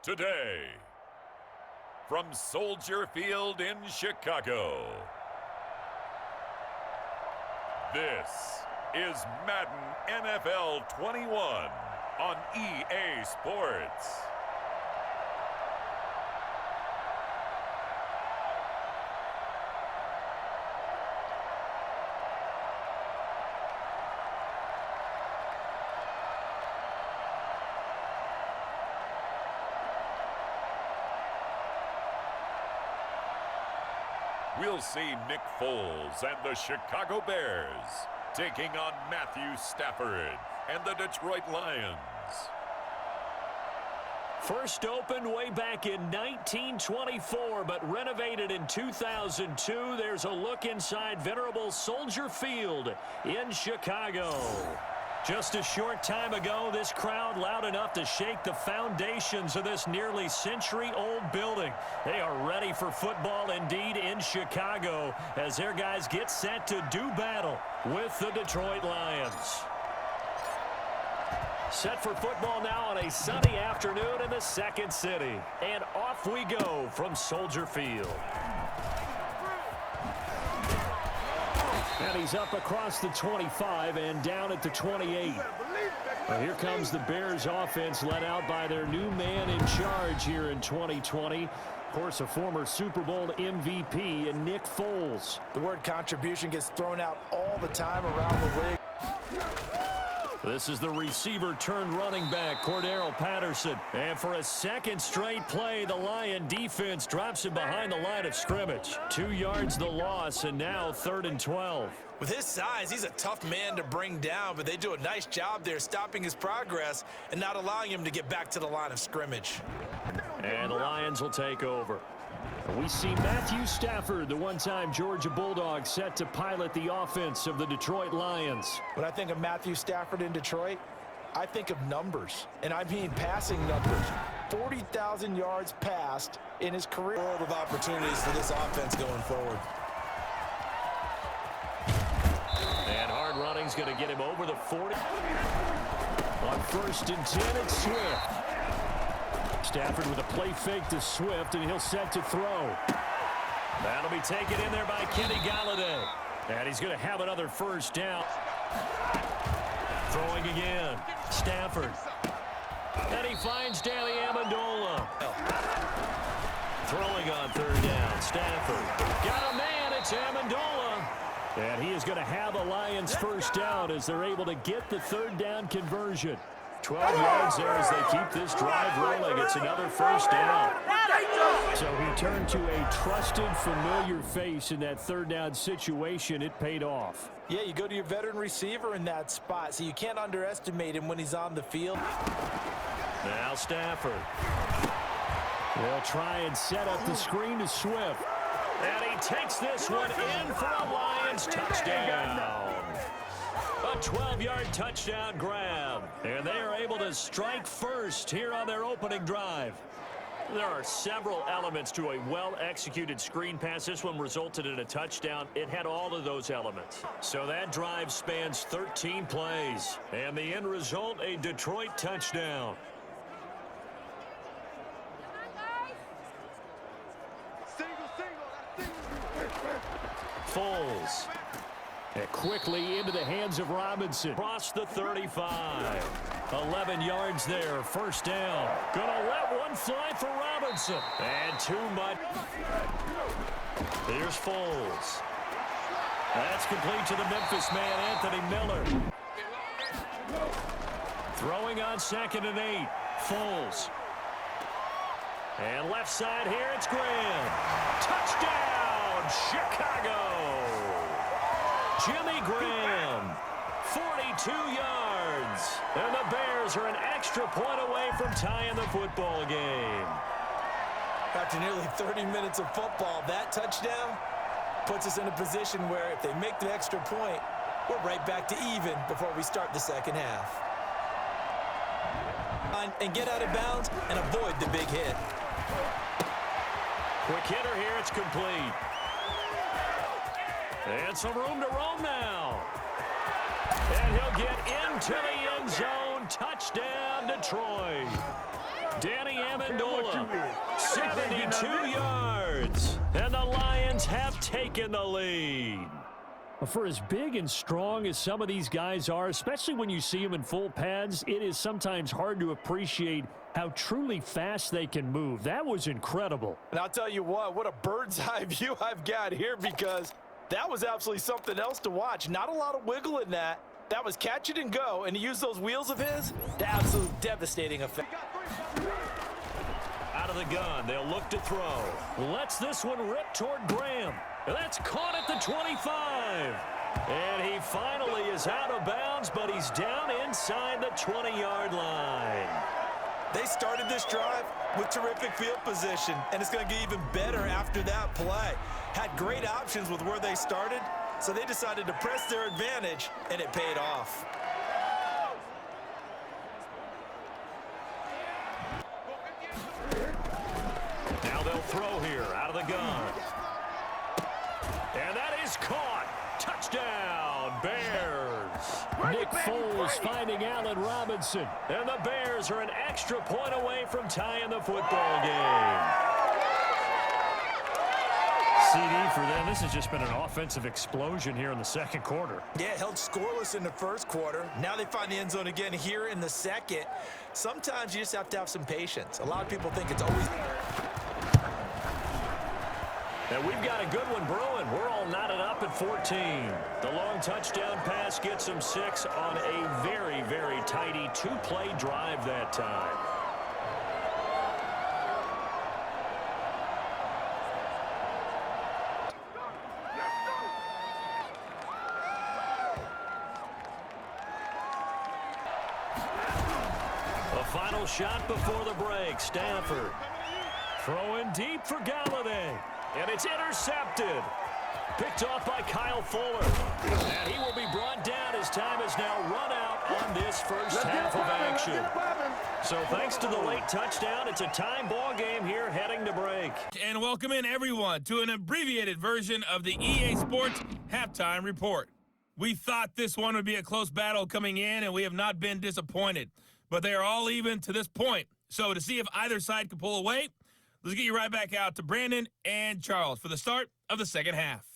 Today, from Soldier Field in Chicago, this is Madden NFL 21 on EA Sports. We'll see Nick Foles and the Chicago Bears taking on Matthew Stafford and the Detroit Lions. First opened way back in 1924, but renovated in 2002. There's a look inside venerable Soldier Field in Chicago. Just a short time ago, this crowd loud enough to shake the foundations of this nearly century-old building. They are ready for football indeed in Chicago as their guys get set to do battle with the Detroit Lions. Set for football now on a sunny afternoon in the second city. And off we go from Soldier Field. And he's up across the 25 and down at the 28. Well, here comes the Bears offense led out by their new man in charge here in 2020. Of course, a former Super Bowl MVP in Nick Foles. The word contribution gets thrown out all the time around the league. This is the receiver turned running back, Cordero Patterson. And for a second straight play, the Lion defense drops him behind the line of scrimmage. 2 yards the loss, and now 3rd and 12. With his size, he's a tough man to bring down, but they do a nice job there stopping his progress and not allowing him to get back to the line of scrimmage. And the Lions will take over. We see Matthew Stafford, the one-time Georgia Bulldog, set to pilot the offense of the Detroit Lions. When I think of Matthew Stafford in Detroit, I think of numbers, and I mean passing numbers. 40,000 yards passed in his career. World of opportunities for this offense going forward. And hard running's going to get him over the 40. On 1st and 10, it's Swift. Stafford with a play fake to Swift, and he'll set to throw. That'll be taken in there by Kenny Galladay. And he's going to have another first down. Throwing again. Stafford. And he finds Danny Amendola. Throwing on 3rd down. Stafford. Got a man. It's Amendola. And he is going to have a Lions first down as they're able to get the 3rd down conversion. 12 yards there as they keep this drive rolling. It's another first down. So he turned to a trusted, familiar face in that 3rd down situation. It paid off. Yeah, you go to your veteran receiver in that spot, so you can't underestimate him when he's on the field. Now Stafford. They'll try and set up the screen to Swift. And he takes this one in for a Lions touchdown. A 12-yard touchdown grab. And they are able to strike first here on their opening drive. There are several elements to a well-executed screen pass. This one resulted in a touchdown. It had all of those elements. So that drive spans 13 plays. And the end result, a Detroit touchdown. Foles. And quickly into the hands of Robinson. Across the 35. 11 yards there. First down. Gonna let one fly for Robinson. And too much. Here's Foles. That's complete to the Memphis man, Anthony Miller. Throwing on 2nd and 8. Foles. And left side here, it's Graham. Touchdown, Chicago. Jimmy Graham, 42 yards. And the Bears are an extra point away from tying the football game. After nearly 30 minutes of football, that touchdown puts us in a position where if they make the extra point, we're right back to even before we start the second half. And get out of bounds and avoid the big hit. Quick hitter here, it's complete. And some room to roam now. And he'll get into the end zone. Touchdown, Detroit. Danny Amendola, 72 yards. And the Lions have taken the lead. For as big and strong as some of these guys are, especially when you see them in full pads, it is sometimes hard to appreciate how truly fast they can move. That was incredible. And I'll tell you what a bird's eye view I've got here, because that was absolutely something else to watch. Not a lot of wiggle in that. That was catch it and go, and he used those wheels of his to absolute devastating effect. Out of the gun, they'll look to throw. Lets this one rip toward Graham. And that's caught at the 25. And he finally is out of bounds, but he's down inside the 20-yard line. They started this drive with terrific field position, and it's going to get even better after that play. Had great options with where they started, so they decided to press their advantage, and it paid off. Now they'll throw here out of the gun. And that is caught. Touchdown, Bears. Nick Foles finding Allen Robinson. And the Bears are an extra point away from tying the football game. CD for them. This has just been an offensive explosion here in the second quarter. Yeah, held scoreless in the first quarter. Now they find the end zone again here in the second. Sometimes you just have to have some patience. A lot of people think it's always... And we've got a good one brewing. We're all knotted up at 14. The long touchdown pass gets them 6 on a very, very tidy two-play drive that time. The final shot before the break. Stafford throwing deep for Gameday. And it's intercepted. Picked off by Kyle Fuller. And he will be brought down as time has now run out on this first half of action. So thanks to the late touchdown, it's a time ball game here heading to break. And welcome in everyone to an abbreviated version of the EA Sports Halftime Report. We thought this one would be a close battle coming in, and we have not been disappointed. But they are all even to this point. So to see if either side can pull away, let's get you right back out to Brandon and Charles for the start of the second half.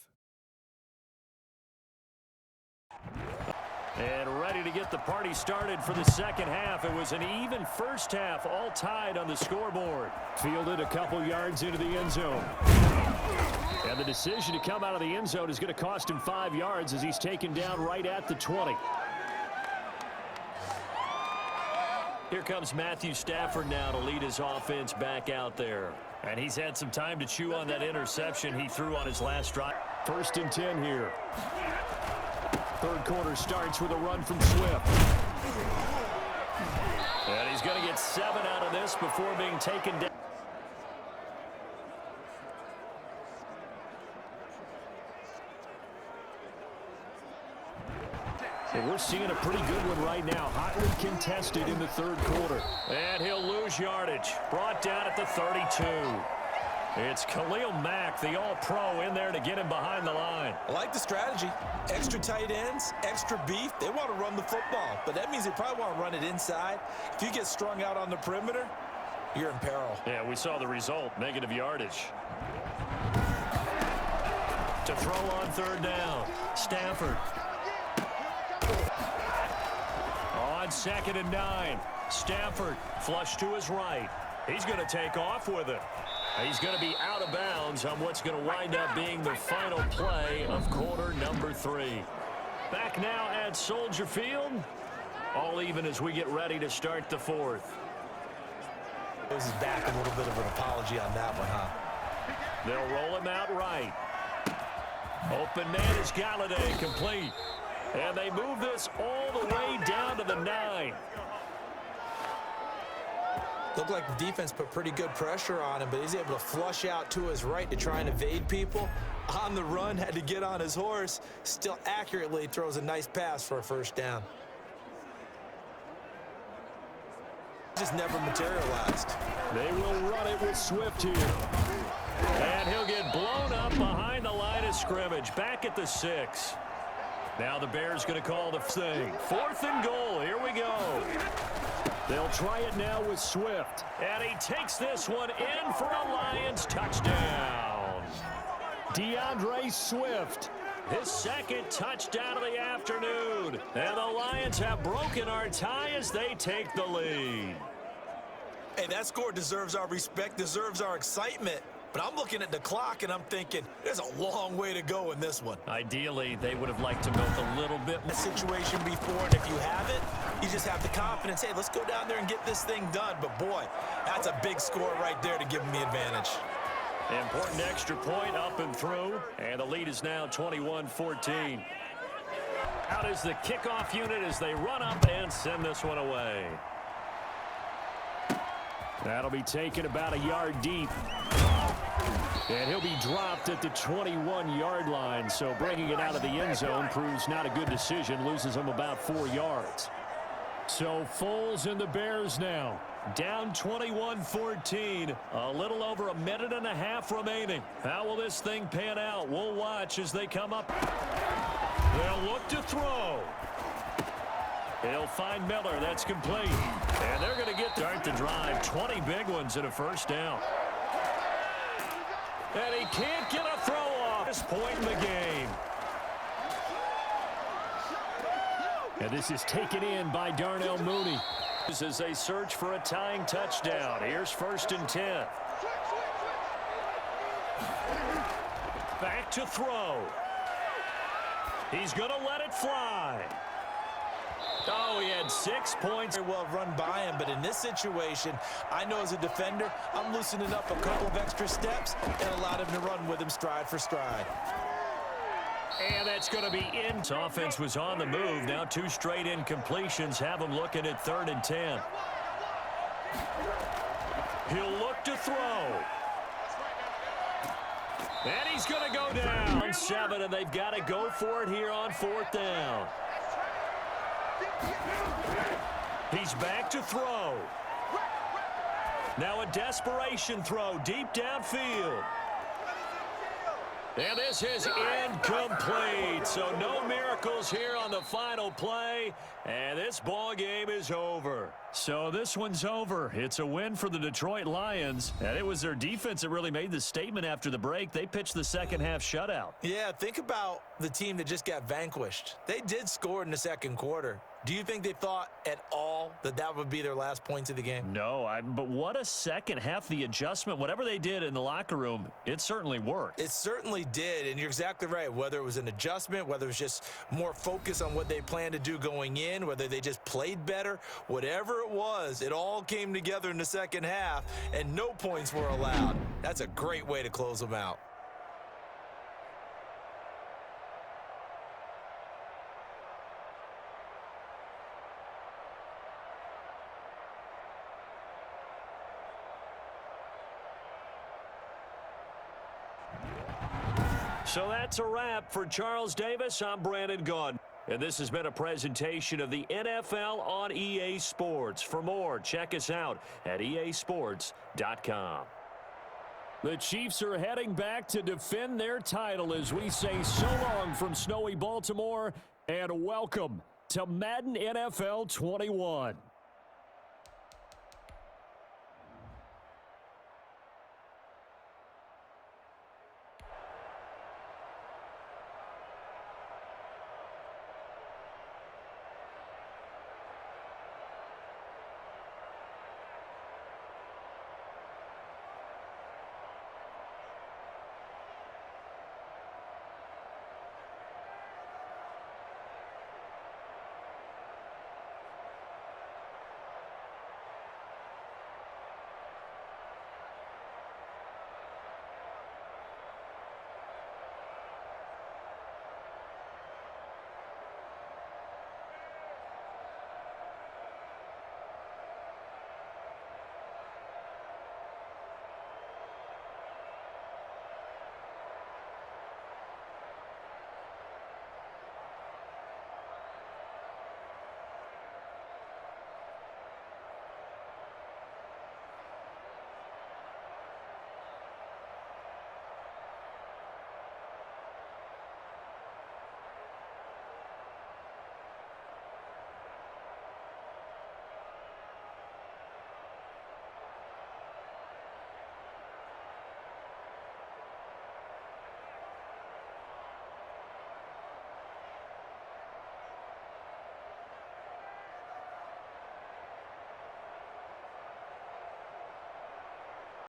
And ready to get the party started for the second half. It was an even first half, all tied on the scoreboard. Fielded a couple yards into the end zone. And the decision to come out of the end zone is going to cost him 5 yards as he's taken down right at the 20. Here comes Matthew Stafford now to lead his offense back out there. And he's had some time to chew on that interception he threw on his last drive. 1st and 10 here. Third quarter starts with a run from Swift. And he's going to get 7 out of this before being taken down. And we're seeing a pretty good one right now. Hotly contested in the third quarter. And he'll lose yardage. Brought down at the 32. It's Khalil Mack, the all-pro, in there to get him behind the line. I like the strategy. Extra tight ends, extra beef. They want to run the football, but that means they probably want to run it inside. If you get strung out on the perimeter, you're in peril. Yeah, we saw the result, negative yardage. To throw on third down, Stafford. On 2nd and 9, Stafford flush to his right. He's going to take off with it. He's going to be out of bounds on what's going to wind up being the final play of quarter number 3. Back now at Soldier Field. All even as we get ready to start the 4th. This is back a little bit of an apology on that one, huh? They'll roll him out right. Open man is Gameday, complete. And they move this all the way down to the 9. Looked like the defense put pretty good pressure on him, but he's able to flush out to his right to try and evade people. On the run, had to get on his horse. Still accurately throws a nice pass for a first down. Just never materialized. They will run it with Swift here. And he'll get blown up behind the line of scrimmage. Back at the 6. Now the Bears going to call the thing. 4th and goal. Here we go. They'll try it now with Swift. And he takes this one in for a Lions touchdown. DeAndre Swift, his 2nd touchdown of the afternoon. And the Lions have broken our tie as they take the lead. Hey, that score deserves our respect, deserves our excitement. But I'm looking at the clock, and I'm thinking, there's a long way to go in this one. Ideally, they would have liked to milk a little bit more. Situation before, and if you haven't, you just have the confidence, hey, let's go down there and get this thing done. But, boy, that's a big score right there to give them the advantage. Important extra point up and through, and the lead is now 21-14. Out is the kickoff unit as they run up and send this one away. That'll be taken about a yard deep. And he'll be dropped at the 21-yard line, so bringing it out of the end zone proves not a good decision, loses him about 4 yards. So Foles and the Bears now down 21-14, a little over a minute and a half remaining. How will this thing pan out? We'll watch as they come up. They'll look to throw. He'll find Miller. That's complete. And they're going to start the drive. 20 big ones and a first down. And he can't get a throw off this point in the game. And this is taken in by Darnell Mooney as they search for a tying touchdown. Here's 1st and 10. Back to throw. He's going to let it fly. Oh, he had 6 points. Very well run by him, but in this situation, I know as a defender, I'm loosening up a couple of extra steps and allowed him to run with him stride for stride. And that's going to be in. This offense was on the move. Now 2 straight incompletions have him looking at 3rd and 10. He'll look to throw. And he's going to go down. 7, and they've got to go for it here on 4th down. He's back to throw. Now a desperation throw deep downfield. And this is incomplete. So no miracles here on the final play. And this ball game is over. So this one's over. It's a win for the Detroit Lions. And it was their defense that really made the statement after the break. They pitched the second half shutout. Yeah, think about the team that just got vanquished. They did score in the 2nd quarter. Do you think they thought at all that that would be their last points of the game? No, but what a second half. The adjustment, whatever they did in the locker room, it certainly worked. It certainly did, and you're exactly right. Whether it was an adjustment, whether it was just more focus on what they planned to do going in, whether they just played better, whatever it was, it all came together in the second half, and no points were allowed. That's a great way to close them out. So that's a wrap for Charles Davis. I'm Brandon Gaudin. And this has been a presentation of the NFL on EA Sports. For more, check us out at easports.com. The Chiefs are heading back to defend their title as we say so long from snowy Baltimore and welcome to Madden NFL 21.